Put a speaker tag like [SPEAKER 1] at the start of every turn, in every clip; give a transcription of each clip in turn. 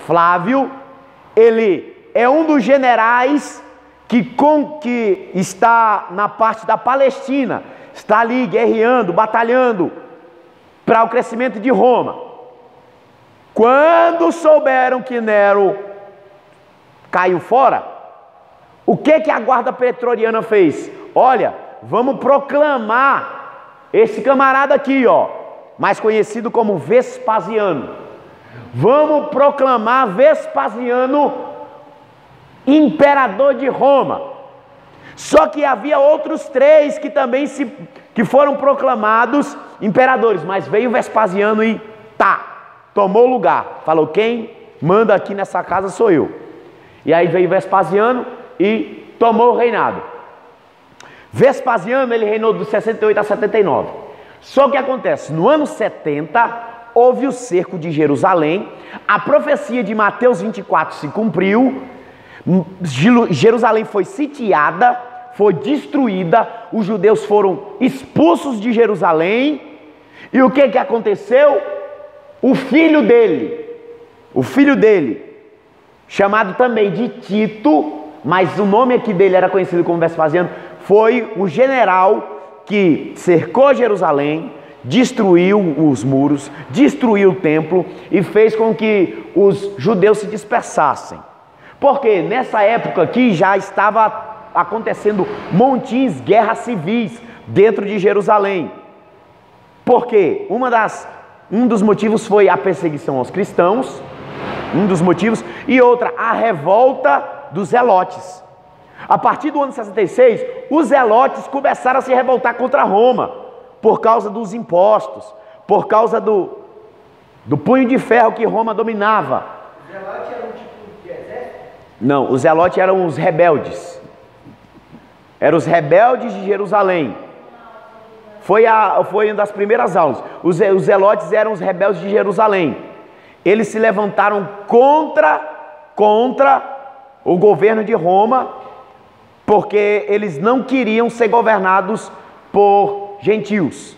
[SPEAKER 1] Flávio, ele é um dos generais que está na parte da Palestina, está ali guerreando, batalhando para o crescimento de Roma. Quando souberam que Nero caiu fora, o que a guarda pretoriana fez? Olha, vamos proclamar esse camarada aqui, ó, mais conhecido como Vespasiano. Vamos proclamar Vespasiano imperador de Roma. Só que havia outros 3 que também que foram proclamados imperadores, mas veio Vespasiano e tomou lugar. Falou: quem manda aqui nessa casa sou eu. E aí veio Vespasiano e tomou o reinado. Vespasiano, ele reinou de 68 a 79. Só que acontece, no ano 70, houve o cerco de Jerusalém, a profecia de Mateus 24 se cumpriu, Jerusalém foi sitiada, foi destruída, os judeus foram expulsos de Jerusalém, e o que aconteceu? O filho dele, chamado também de Tito, mas o nome aqui dele era conhecido como Vespasiano, foi o general que cercou Jerusalém, destruiu os muros, destruiu o templo e fez com que os judeus se dispersassem. Porque nessa época aqui já estava acontecendo montins, guerras civis dentro de Jerusalém. Porque um dos motivos foi a perseguição aos cristãos, e outra, a revolta dos zelotes. A partir do ano 66, os zelotes começaram a se revoltar contra Roma, por causa dos impostos, por causa do punho de ferro que Roma dominava.
[SPEAKER 2] Os zelotes eram um tipo de exército?
[SPEAKER 1] Não, os zelotes eram os rebeldes. Eram os rebeldes de Jerusalém. Foi uma das primeiras aulas. Os zelotes eram os rebeldes de Jerusalém. Eles se levantaram contra o governo de Roma, porque eles não queriam ser governados por gentios.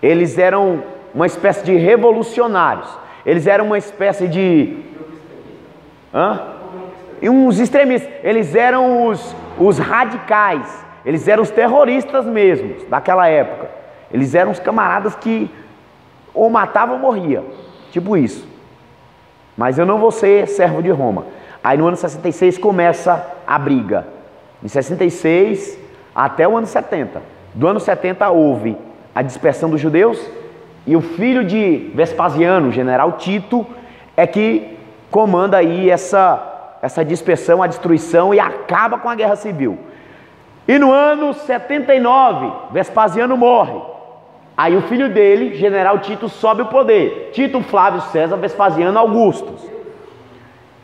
[SPEAKER 1] Eles eram uma espécie de revolucionários. Eles eram uma espécie de... uns extremistas. Eles eram os radicais. Eles eram os terroristas mesmos daquela época. Eles eram os camaradas que ou matavam ou morriam. Tipo isso. Mas eu não vou ser servo de Roma. Aí no ano 66 começa a briga. Em 66 até o ano 70. Do ano 70 houve a dispersão dos judeus, e o filho de Vespasiano, o general Tito, é que comanda aí essa dispersão, a destruição, e acaba com a guerra civil. E no ano 79, Vespasiano morre. Aí o filho dele, general Tito, sobe o poder. Tito Flávio César Vespasiano Augustus.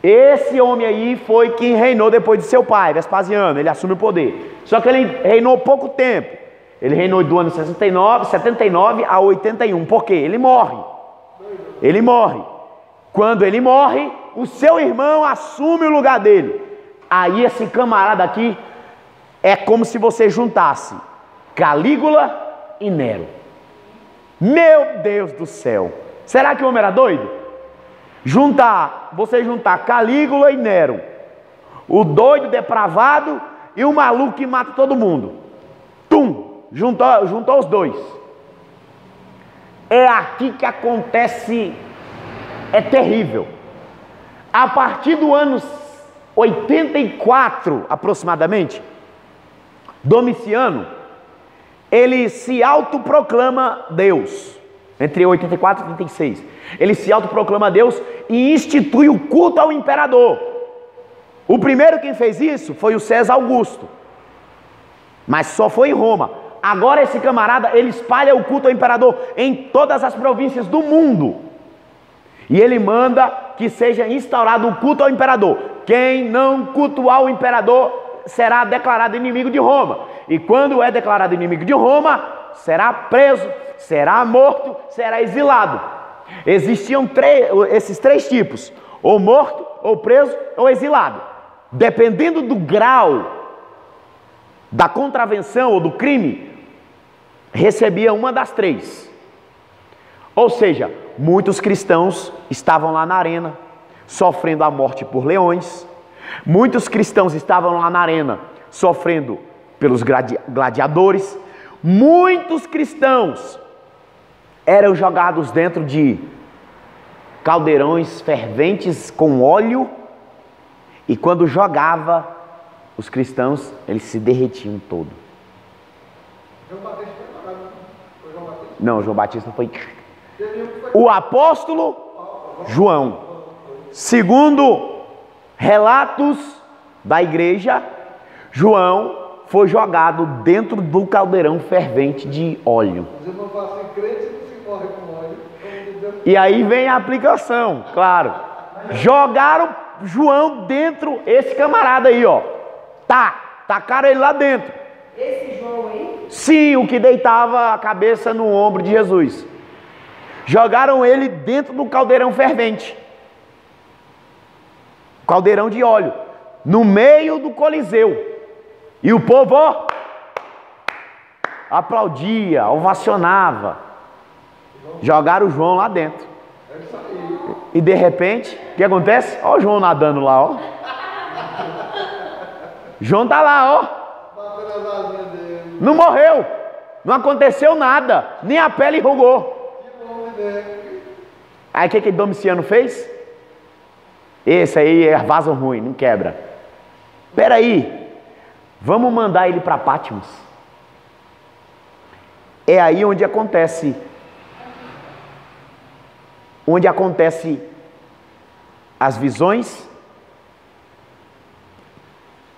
[SPEAKER 1] Esse homem aí foi quem reinou depois de seu pai, Vespasiano. Ele assume o poder. Só que ele reinou pouco tempo. Ele reinou do ano 79 a 81. Por quê? Ele morre. Quando ele morre, o seu irmão assume o lugar dele. Aí esse camarada aqui é como se você juntasse Calígula e Nero. Meu Deus do céu! Será que o homem era doido? Você juntar Calígula e Nero, o doido depravado e o maluco que mata todo mundo. Juntou os dois. É aqui que acontece, é terrível. A partir do ano 84, aproximadamente, Domiciano, ele se autoproclama Deus. Entre 84 e 86. Ele se autoproclama Deus e institui o culto ao imperador. O primeiro quem fez isso foi o César Augusto. Mas só foi em Roma. Agora esse camarada, ele espalha o culto ao imperador em todas as províncias do mundo. E ele manda que seja instaurado o culto ao imperador. Quem não cultuar o imperador será declarado inimigo de Roma. E quando é declarado inimigo de Roma, será preso, será morto, será exilado. Existiam esses 3 tipos: ou morto, ou preso, ou exilado. Dependendo do grau da contravenção ou do crime, recebia uma das 3. Ou seja, muitos cristãos estavam lá na arena, sofrendo a morte por leões. Muitos cristãos estavam lá na arena, sofrendo pelos gladiadores. Muitos cristãos eram jogados dentro de caldeirões ferventes com óleo, e quando jogava os cristãos, eles se derretiam todo.
[SPEAKER 2] João Batista foi jogado, foi João Batista?
[SPEAKER 1] Não, João Batista foi o apóstolo João. Segundo relatos da igreja, João foi jogado dentro do caldeirão fervente de óleo.
[SPEAKER 2] Mas eu não faço em crente se não se morre com óleo.
[SPEAKER 1] E aí vem a aplicação, claro. Jogaram João dentro, esse camarada aí, ó. Tacaram ele lá dentro.
[SPEAKER 2] Esse João aí?
[SPEAKER 1] Sim, o que deitava a cabeça no ombro de Jesus. Jogaram ele dentro do caldeirão fervente. Caldeirão de óleo. No meio do Coliseu. E o povo, ó, aplaudia, ovacionava. Jogaram o João lá dentro. E de repente, o que acontece? Ó o João nadando lá, ó. João tá lá, ó. Não morreu. Não aconteceu nada. Nem a pele enrugou. Aí o que Domiciano fez? Esse aí é vaso ruim, não quebra. Peraí, vamos mandar ele para Patmos. É aí onde acontece as visões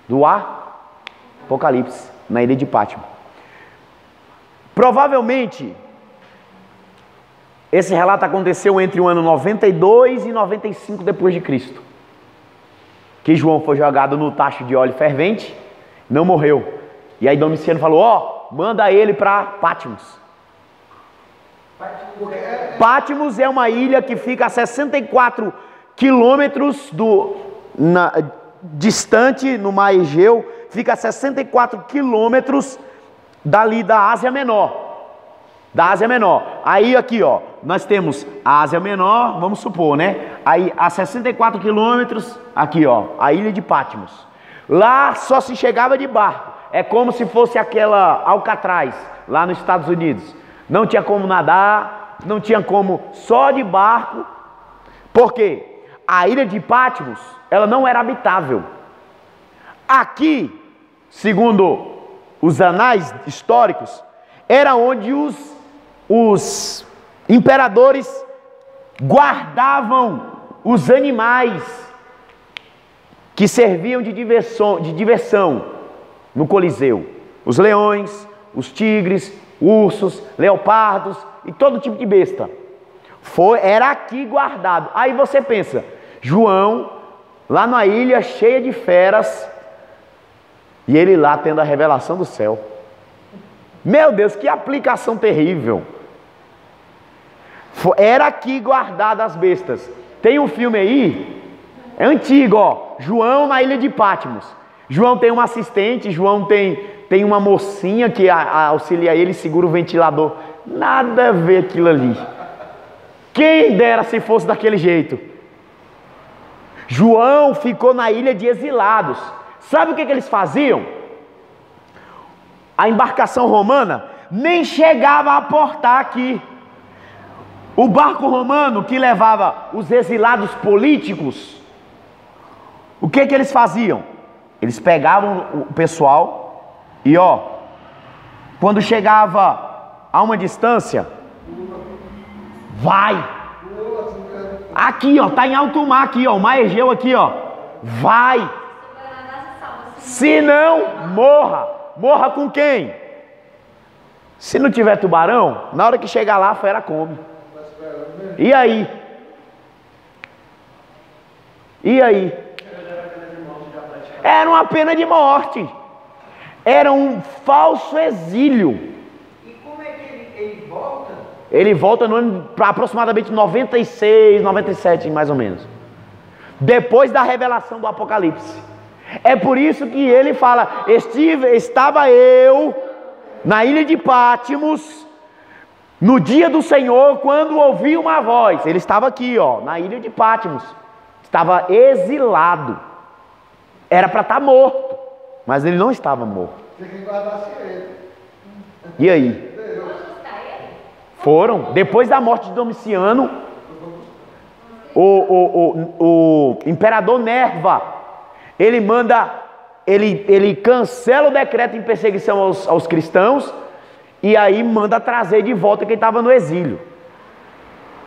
[SPEAKER 1] do Apocalipse, na ilha de Patmos. Provavelmente, esse relato aconteceu entre o ano 92 e 95 depois de Cristo. Que João foi jogado no tacho de óleo fervente, não morreu. E aí Domiciano falou, ó, manda ele para Patmos. Patmos é uma ilha que fica a 64 quilômetros distante no mar Egeu, fica a 64 quilômetros dali da Ásia Menor. Da Ásia Menor. Aí aqui, ó, nós temos a Ásia Menor, vamos supor, né? Aí a 64 quilômetros, aqui, ó, a ilha de Patmos. Lá só se chegava de barco. É como se fosse aquela Alcatraz, lá nos Estados Unidos. Não tinha como nadar, não tinha como, só de barco. Por quê? A ilha de Patmos, ela não era habitável. Aqui, segundo os anais históricos, era onde os imperadores guardavam os animais que serviam de diversão no Coliseu. Os leões, os tigres, ursos, leopardos e todo tipo de besta. Era aqui guardado. Aí você pensa, João, lá na ilha cheia de feras, e ele lá tendo a revelação do céu. Meu Deus, que aplicação terrível. Era aqui guardado as bestas. Tem um filme aí, é antigo, ó, João na ilha de Patmos. João tem um assistente, João tem uma mocinha que auxilia ele, segura o ventilador. Nada a ver aquilo ali. Quem dera se fosse daquele jeito. João ficou na ilha de exilados. Sabe o que eles faziam? A embarcação romana nem chegava a portar aqui. O barco romano que levava os exilados políticos, o que eles faziam? Eles pegavam o pessoal e, ó, quando chegava a uma distância, vai. Aqui, ó, tá em alto mar aqui, ó, o mar Egeu aqui, ó. Vai. Se não, morra. Morra com quem? Se não tiver tubarão, na hora que chegar lá, a fera come. E aí? E aí? Era uma pena de morte. Era um falso exílio.
[SPEAKER 2] E como é que ele volta?
[SPEAKER 1] Ele volta no ano aproximadamente 96, 97, mais ou menos. Depois da revelação do Apocalipse. É por isso que ele fala, estava eu na ilha de Patmos, no dia do Senhor, quando ouvi uma voz. Ele estava aqui, ó, na ilha de Patmos. estava exilado. Era para estar morto, mas ele não estava morto.
[SPEAKER 2] Tem que guardar ele.
[SPEAKER 1] E aí? Foram, depois da morte de Domiciano, o imperador Nerva, ele manda, ele cancela o decreto em perseguição aos cristãos, e aí manda trazer de volta quem estava no exílio.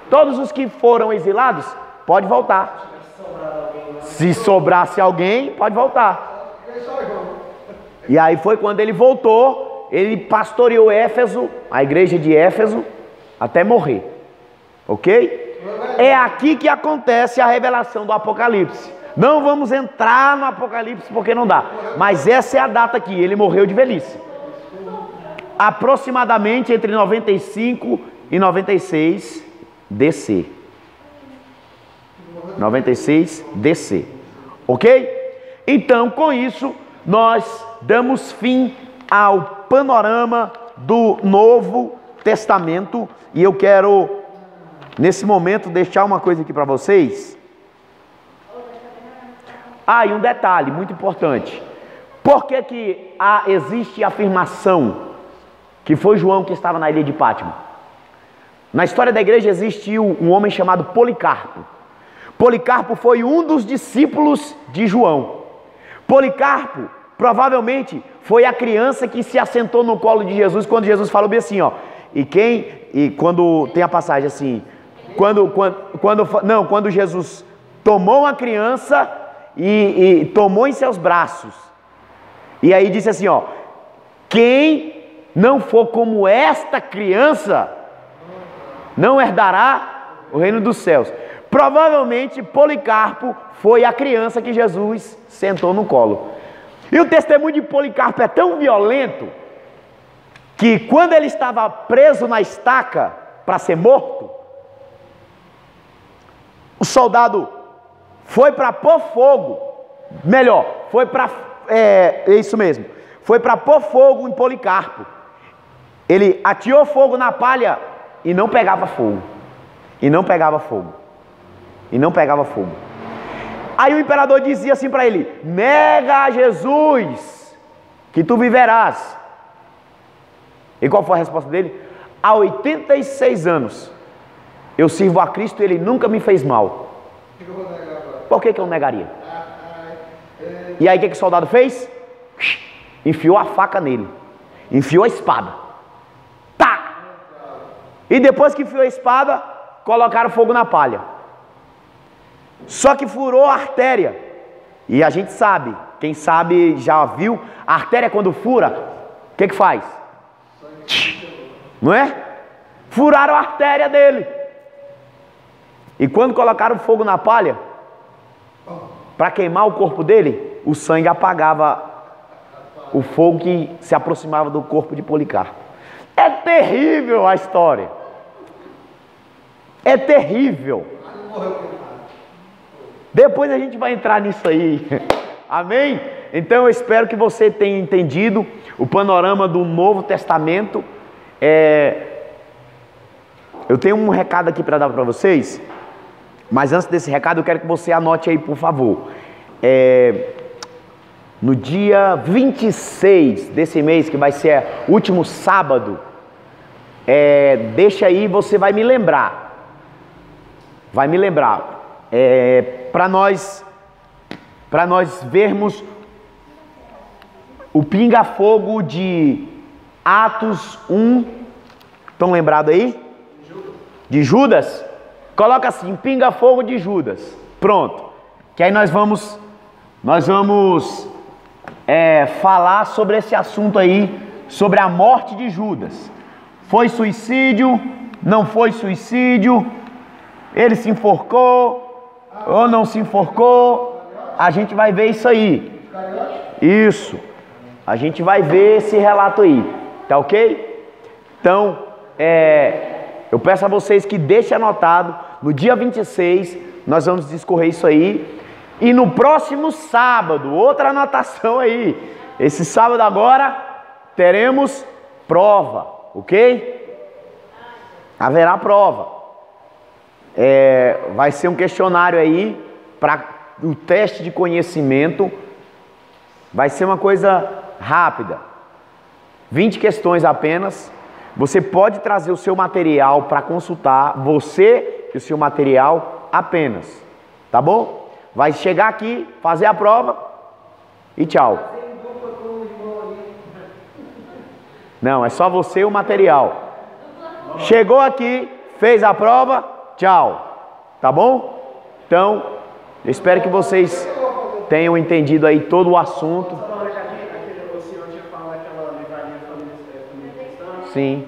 [SPEAKER 1] Todos os que foram exilados, pode voltar. Se sobrasse alguém, pode voltar. E aí foi quando ele voltou, ele pastoreou Éfeso, a igreja de Éfeso, até morrer. Ok? É aqui que acontece a revelação do Apocalipse. Não vamos entrar no Apocalipse porque não dá. Mas essa é a data aqui, ele morreu de velhice. Aproximadamente entre 95 e 96 DC. 96 DC. Ok? Então, com isso, nós damos fim ao panorama do Novo Testamento. E eu quero, nesse momento, deixar uma coisa aqui para vocês. E um detalhe muito importante. Por que existe a afirmação que foi João que estava na ilha de Pátimo? Na história da igreja existiu um homem chamado Policarpo. Policarpo foi um dos discípulos de João. Policarpo provavelmente foi a criança que se assentou no colo de Jesus quando Jesus falou bem assim, ó. E quando tem a passagem assim, quando Jesus tomou a criança e tomou em seus braços. E aí disse assim, ó: quem não for como esta criança não herdará o reino dos céus. Provavelmente Policarpo foi a criança que Jesus sentou no colo. E o testemunho de Policarpo é tão violento que quando ele estava preso na estaca para ser morto, o soldado foi para pôr fogo, foi para pôr fogo em Policarpo. Ele ateou fogo na palha e não pegava fogo. E não pegava fogo. E não pegava fogo. Aí o imperador dizia assim para ele: nega a Jesus, que tu viverás. E qual foi a resposta dele? Há 86 anos eu sirvo a Cristo e ele nunca me fez mal. Por que eu negaria? E aí o que o soldado fez? Enfiou a faca nele. Enfiou a espada. Tá! E depois que enfiou a espada, colocaram fogo na palha. Só que furou a artéria. E a gente sabe, quem sabe já viu, a artéria quando fura, o que faz? Não é? Furaram a artéria dele. E quando colocaram fogo na palha, para queimar o corpo dele, o sangue apagava o fogo que se aproximava do corpo de Policarpo. É terrível a história. É terrível. Depois a gente vai entrar nisso aí. Amém? Então eu espero que você tenha entendido o panorama do Novo Testamento. Eu tenho um recado aqui para dar para vocês. Mas antes desse recado eu quero que você anote aí, por favor. No dia 26 desse mês, que vai ser o último sábado, deixa aí, você vai me lembrar. Vai me lembrar. Para nós vermos o pinga-fogo de Atos 1. Estão lembrados aí? De Judas? Coloca assim, pinga-fogo de Judas. Pronto. Que aí nós vamos falar sobre esse assunto aí, sobre a morte de Judas. Foi suicídio? Não foi suicídio? Ele se enforcou ou não se enforcou? A gente vai ver isso aí. Isso. A gente vai ver esse relato aí. Tá ok? Então, eu peço a vocês que deixem anotado. No dia 26, nós vamos discorrer isso aí. E no próximo sábado, outra anotação aí. Esse sábado agora, teremos prova. Ok? Haverá prova. Vai ser um questionário aí para o teste de conhecimento. Vai ser uma coisa rápida. 20 questões apenas. Você pode trazer o seu material para consultar, você e o seu material apenas. Tá bom? Vai chegar aqui, fazer a prova e tchau. Não, é só você e o material. Chegou aqui, fez a prova, tchau. Tá bom? Então, eu espero que vocês tenham entendido aí todo o assunto.
[SPEAKER 2] O senhor tinha falado aquela livraria família cristã?
[SPEAKER 1] Sim.